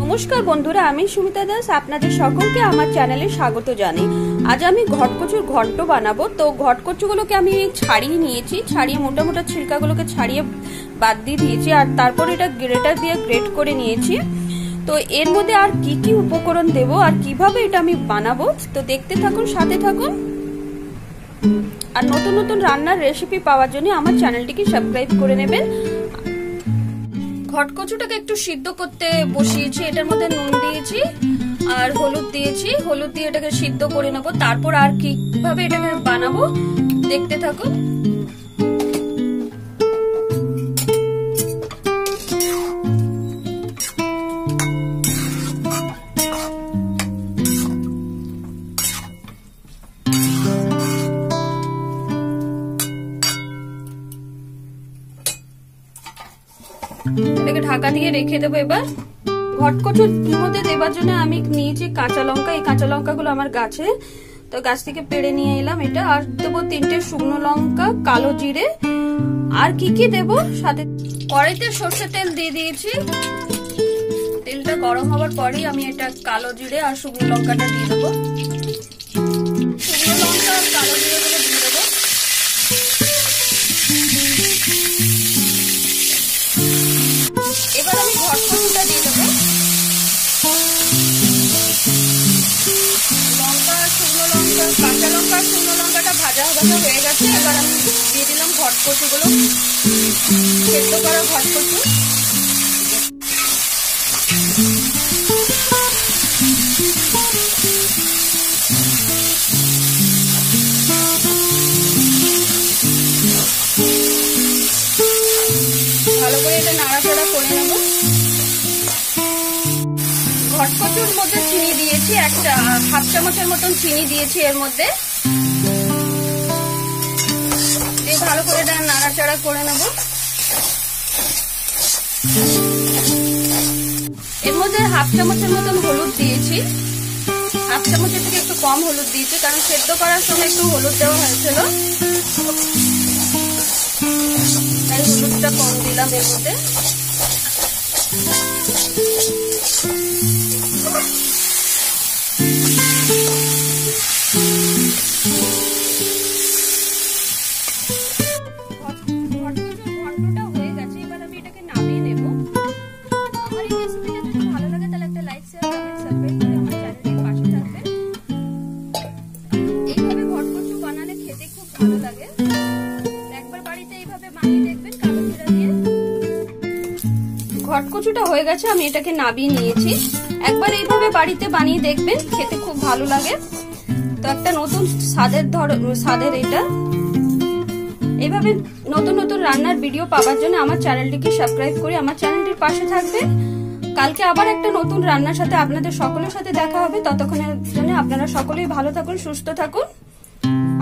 নমস্কার বন্ধুরা, আমি সুমিতা দাস আপনাদের সকলকে আমার চ্যানেলে স্বাগত জানাই। আজ আমি ঘটকচুর ঘন্ট বানাবো। তো ঘটকচুগুলোকে আমি ছাড়িয়ে নিয়েছি, ছাড়িয়ে মোটা মোটা ছিলকাগুলোকে ছাড়িয়ে বাদ দিয়ে দিয়েছি, আর তারপর এটা গ্রেটার দিয়ে গ্রেট করে নিয়েছি। তো এর মধ্যে আর কি কি উপকরণ দেব আর কিভাবে এটা আমি বানাবো, তো দেখতে থাকুন, সাথে থাকুন। আর নতুন নতুন রান্নার রেসিপি পাওয়ার জন্য আমার চ্যানেলটিকে সাবস্ক্রাইব করে নেবেন। ঘটকচুটাকে একটু সিদ্ধ করতে বসিয়েছি, এটার মধ্যে নুন দিয়েছি আর হলুদ দিয়েছি, হলুদ দিয়ে এটাকে সিদ্ধ করে নেব। তারপর আর কিভাবে এটাকে বানাবো দেখতে থাকুন। এটাকে ঢাকা দিয়ে রেখে দেবো। এবার ঘটকচুর মধ্যে দেবার জন্য আমি নিয়েছি কাঁচা লঙ্কা। এই কাঁচা লঙ্কাগুলো আমার গাছে, তো গাছ থেকে পেড়ে নিয়ে এলাম এটা। আর দেবো 3টে শুকনো লঙ্কা, কালো জিরে। আর কি কি দেবো সাথে, কড়াইতে সর্ষের তেল দিয়ে দিয়েছি। তেলটা গরম হওয়ার পরেই আমি এটা কালো জিরে আর শুকনো লঙ্কাটা দিয়ে দেবো। শুকনো লঙ্কা আর কালো জিরে গুলো দিয়ে দেবো। এবার আমি ঘটকচুটা দিয়ে দেবো। কাঁচা লঙ্কা শুকনো লঙ্কাটা ভাজা ভাজা হয়ে গেছে। এবার আমি দিয়ে দিলাম ঘটকচুগুলো, সেদ্ধ করা ঘটকচু। ভালো করে এটা নাড়াচাড়া করে নেব। ঘটকচুর মধ্যে চিনি দিয়েছি, একটা হাফ চামচের মতন চিনি দিয়েছি এর মধ্যে। ভালো করে এটা নাড়াচাড়া করে নেব। এর মধ্যে হাফ চামচের মতন হলুদ দিয়েছি, হাফ চামচের থেকে একটু কম হলুদ দিয়েছি, কারণ সেদ্ধ করার সময় একটু হলুদ দেওয়া হয়েছিল, তাই হলুদটা কম দিলাম এর মধ্যে। ঘন্টটা হয়ে গেছে, এবার আমি এটাকে নামিয়ে নেব। আমার এই রেসিপিটা যদি ভালো লাগে তাহলে একটা লাইক, শেয়ার, কমেন্ট, সাবস্ক্রাইব করে আমার চ্যানেলের পাশে থাকবেন। এইভাবে ঘটকচু বানালে খেতে খুব ভালো লাগে, একবার বাড়িতে এইভাবে বানিয়ে দেখবেন কালো জিরা দিয়ে। ঘটকচুটা হয়ে গেছে, আমি এটাকে নামিয়ে নিয়েছি। একবার এইভাবে বাড়িতে বানিয়ে দেখবেন, খেতে খুব ভালো লাগে। তো একটা নতুন স্বাদের এটা। এইভাবে নতুন নতুন রান্নার ভিডিও পাওয়ার জন্য আমার চ্যানেলটিকে সাবস্ক্রাইব করে আমার চ্যানেলটির পাশে থাকবেন। কালকে আবার একটা নতুন রান্নার সাথে আপনাদের সকলের সাথে দেখা হবে। ততক্ষণের জন্য আপনারা সকলেই ভালো থাকুন, সুস্থ থাকুন।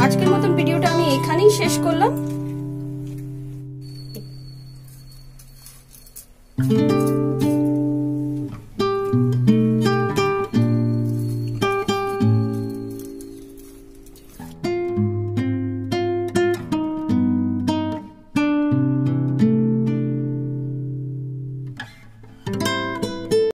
আজকের মতন ভিডিওটা আমি এখানেই শেষ করলাম।